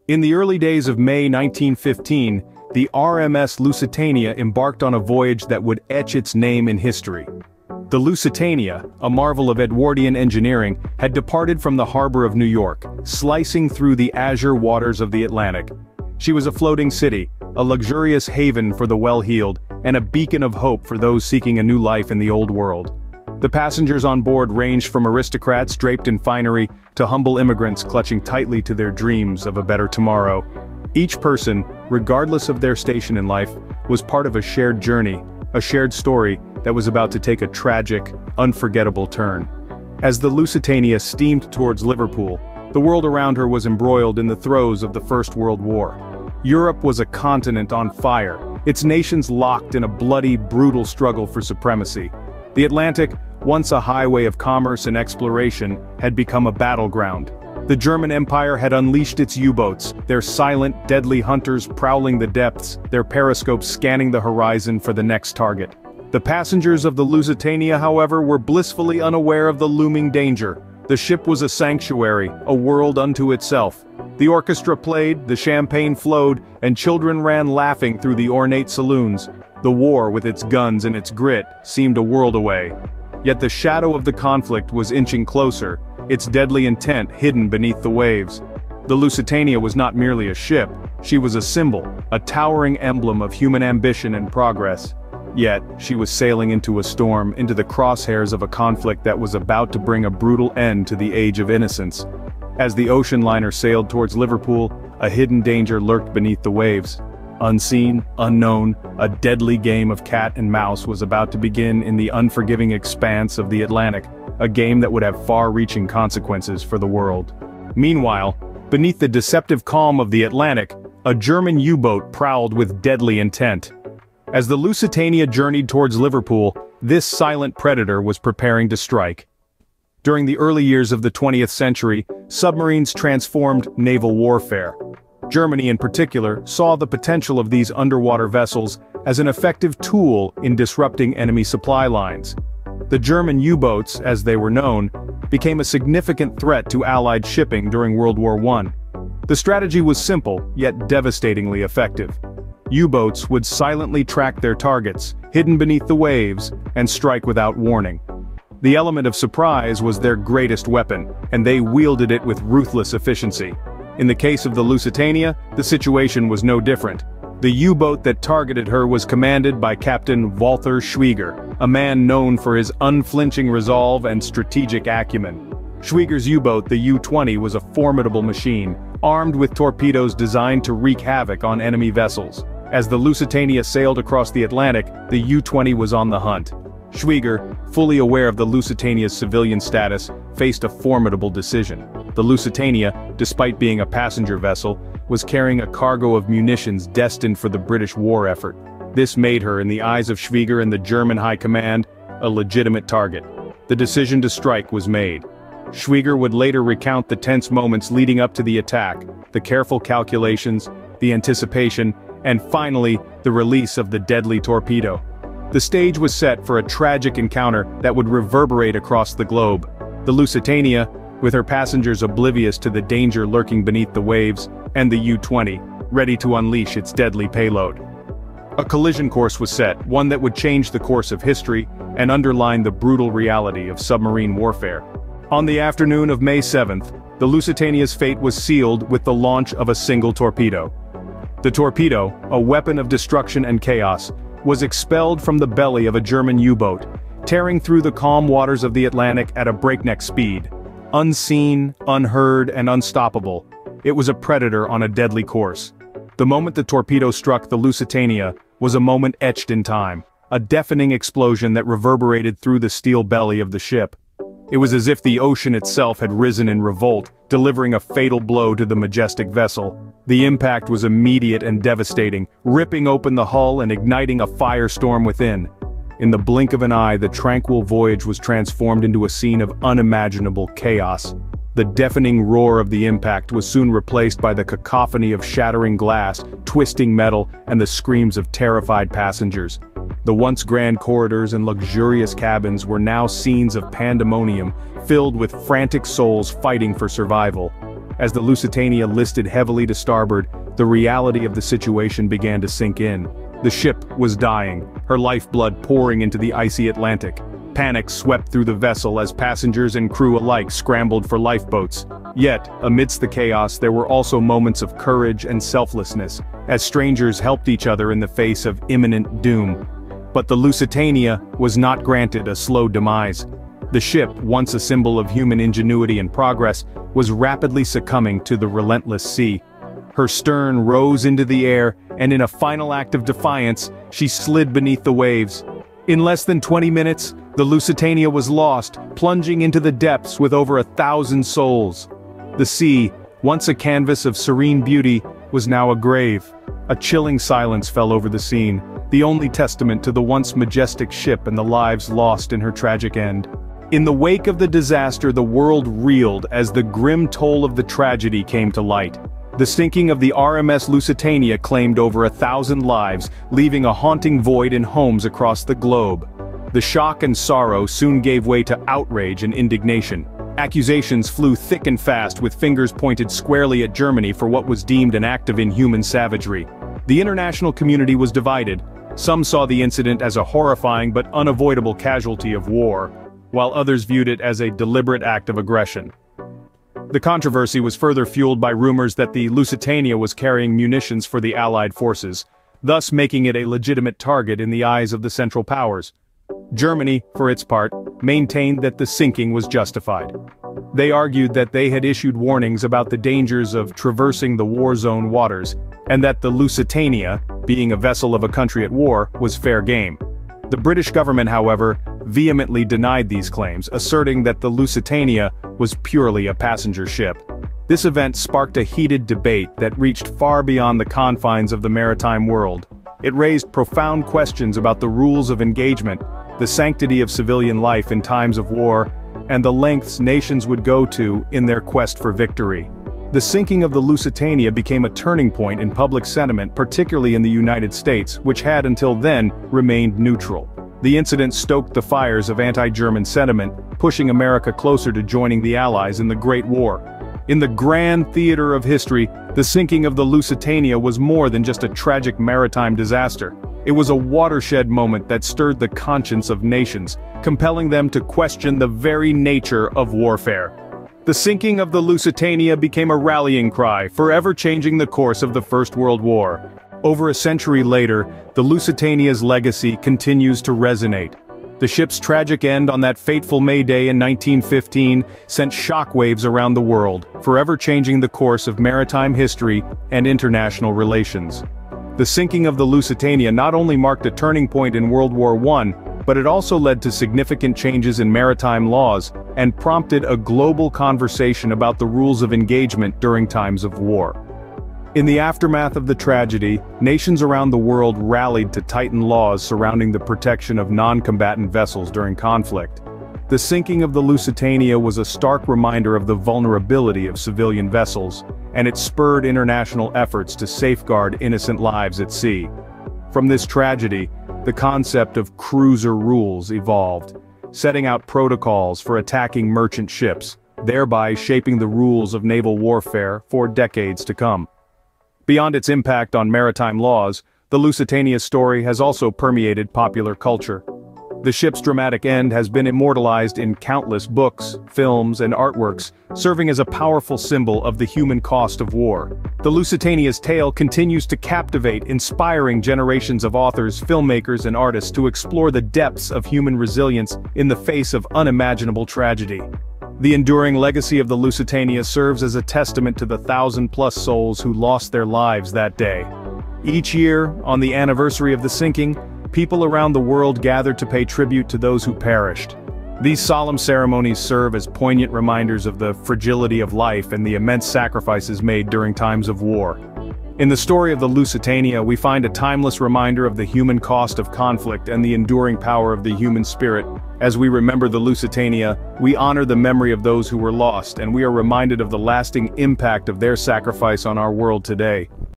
In the early days of May 1915, the RMS Lusitania embarked on a voyage that would etch its name in history. The Lusitania, a marvel of Edwardian engineering, had departed from the harbor of New York, slicing through the azure waters of the Atlantic. She was a floating city, a luxurious haven for the well-heeled, and a beacon of hope for those seeking a new life in the old world. The passengers on board ranged from aristocrats draped in finery to humble immigrants clutching tightly to their dreams of a better tomorrow. Each person, regardless of their station in life, was part of a shared journey, a shared story that was about to take a tragic, unforgettable turn. As the Lusitania steamed towards Liverpool, the world around her was embroiled in the throes of the First World War. Europe was a continent on fire, its nations locked in a bloody, brutal struggle for supremacy. The Atlantic, once a highway of commerce and exploration, had become a battleground. The German Empire had unleashed its U-boats, their silent, deadly hunters prowling the depths, their periscopes scanning the horizon for the next target. The passengers of the Lusitania, however, were blissfully unaware of the looming danger. The ship was a sanctuary, a world unto itself. The orchestra played, the champagne flowed, and children ran laughing through the ornate saloons. The war, with its guns and its grit, seemed a world away. Yet the shadow of the conflict was inching closer, its deadly intent hidden beneath the waves. The Lusitania was not merely a ship, she was a symbol, a towering emblem of human ambition and progress. Yet, she was sailing into a storm, into the crosshairs of a conflict that was about to bring a brutal end to the age of innocence. As the ocean liner sailed towards Liverpool, a hidden danger lurked beneath the waves. Unseen, unknown, a deadly game of cat and mouse was about to begin in the unforgiving expanse of the Atlantic, a game that would have far-reaching consequences for the world. Meanwhile, beneath the deceptive calm of the Atlantic, a German U-boat prowled with deadly intent. As the Lusitania journeyed towards Liverpool, this silent predator was preparing to strike. During the early years of the 20th century, submarines transformed naval warfare. Germany in particular saw the potential of these underwater vessels as an effective tool in disrupting enemy supply lines. The German U-boats, as they were known, became a significant threat to Allied shipping during World War I. The strategy was simple, yet devastatingly effective. U-boats would silently track their targets, hidden beneath the waves, and strike without warning. The element of surprise was their greatest weapon, and they wielded it with ruthless efficiency. In the case of the Lusitania, the situation was no different. The U-boat that targeted her was commanded by Captain Walter Schwieger, a man known for his unflinching resolve and strategic acumen. Schwieger's U-boat, the U-20, was a formidable machine, armed with torpedoes designed to wreak havoc on enemy vessels. As the Lusitania sailed across the Atlantic, the U-20 was on the hunt. Schwieger, fully aware of the Lusitania's civilian status, faced a formidable decision. The Lusitania, despite being a passenger vessel, was carrying a cargo of munitions destined for the British war effort. This made her, in the eyes of Schwieger and the German High Command, a legitimate target. The decision to strike was made. Schwieger would later recount the tense moments leading up to the attack, the careful calculations, the anticipation, and finally, the release of the deadly torpedo. The stage was set for a tragic encounter that would reverberate across the globe. The Lusitania, with her passengers oblivious to the danger lurking beneath the waves, and the U-20, ready to unleash its deadly payload. A collision course was set, one that would change the course of history and underline the brutal reality of submarine warfare. On the afternoon of May 7th, the Lusitania's fate was sealed with the launch of a single torpedo. The torpedo, a weapon of destruction and chaos, was expelled from the belly of a German U-boat, tearing through the calm waters of the Atlantic at a breakneck speed. Unseen, unheard, and unstoppable, it was a predator on a deadly course. The moment the torpedo struck the Lusitania was a moment etched in time, a deafening explosion that reverberated through the steel belly of the ship. It was as if the ocean itself had risen in revolt, delivering a fatal blow to the majestic vessel. The impact was immediate and devastating, ripping open the hull and igniting a firestorm within. In the blink of an eye, the tranquil voyage was transformed into a scene of unimaginable chaos. The deafening roar of the impact was soon replaced by the cacophony of shattering glass, twisting metal, and the screams of terrified passengers. The once grand corridors and luxurious cabins were now scenes of pandemonium, filled with frantic souls fighting for survival. As the Lusitania listed heavily to starboard, the reality of the situation began to sink in. The ship was dying, her lifeblood pouring into the icy Atlantic. Panic swept through the vessel as passengers and crew alike scrambled for lifeboats. Yet, amidst the chaos, there were also moments of courage and selflessness, as strangers helped each other in the face of imminent doom. But the Lusitania was not granted a slow demise. The ship, once a symbol of human ingenuity and progress, was rapidly succumbing to the relentless sea. Her stern rose into the air, and in a final act of defiance, she slid beneath the waves. In less than 20 minutes, the Lusitania was lost, plunging into the depths with over 1,000 souls. The sea, once a canvas of serene beauty, was now a grave. A chilling silence fell over the scene, the only testament to the once majestic ship and the lives lost in her tragic end. In the wake of the disaster, the world reeled as the grim toll of the tragedy came to light. The sinking of the RMS Lusitania claimed over 1,000 lives, leaving a haunting void in homes across the globe. The shock and sorrow soon gave way to outrage and indignation. Accusations flew thick and fast, with fingers pointed squarely at Germany for what was deemed an act of inhuman savagery. The international community was divided. Some saw the incident as a horrifying but unavoidable casualty of war, while others viewed it as a deliberate act of aggression. The controversy was further fueled by rumors that the Lusitania was carrying munitions for the Allied forces, thus making it a legitimate target in the eyes of the Central Powers. Germany, for its part, maintained that the sinking was justified. They argued that they had issued warnings about the dangers of traversing the war-zone waters, and that the Lusitania, being a vessel of a country at war, was fair game. The British government, however, vehemently denied these claims, asserting that the Lusitania was purely a passenger ship. This event sparked a heated debate that reached far beyond the confines of the maritime world. It raised profound questions about the rules of engagement, the sanctity of civilian life in times of war, and the lengths nations would go to in their quest for victory. The sinking of the Lusitania became a turning point in public sentiment, particularly in the United States, which had until then remained neutral. The incident stoked the fires of anti-German sentiment, pushing America closer to joining the Allies in the Great War. In the grand theater of history, the sinking of the Lusitania was more than just a tragic maritime disaster. It was a watershed moment that stirred the conscience of nations, compelling them to question the very nature of warfare. The sinking of the Lusitania became a rallying cry, forever changing the course of the First World War. Over a century later, the Lusitania's legacy continues to resonate. The ship's tragic end on that fateful May Day in 1915 sent shockwaves around the world, forever changing the course of maritime history and international relations. The sinking of the Lusitania not only marked a turning point in World War I, but it also led to significant changes in maritime laws and prompted a global conversation about the rules of engagement during times of war. In the aftermath of the tragedy, nations around the world rallied to tighten laws surrounding the protection of non-combatant vessels during conflict. The sinking of the Lusitania was a stark reminder of the vulnerability of civilian vessels, and it spurred international efforts to safeguard innocent lives at sea. From this tragedy, the concept of cruiser rules evolved, setting out protocols for attacking merchant ships, thereby shaping the rules of naval warfare for decades to come. Beyond its impact on maritime laws, the Lusitania's story has also permeated popular culture. The ship's dramatic end has been immortalized in countless books, films, and artworks, serving as a powerful symbol of the human cost of war. The Lusitania's tale continues to captivate, inspiring generations of authors, filmmakers, and artists to explore the depths of human resilience in the face of unimaginable tragedy. The enduring legacy of the Lusitania serves as a testament to the 1,000+ souls who lost their lives that day. Each year, on the anniversary of the sinking, people around the world gather to pay tribute to those who perished. These solemn ceremonies serve as poignant reminders of the fragility of life and the immense sacrifices made during times of war. In the story of the Lusitania, we find a timeless reminder of the human cost of conflict and the enduring power of the human spirit. As we remember the Lusitania, we honor the memory of those who were lost, and we are reminded of the lasting impact of their sacrifice on our world today.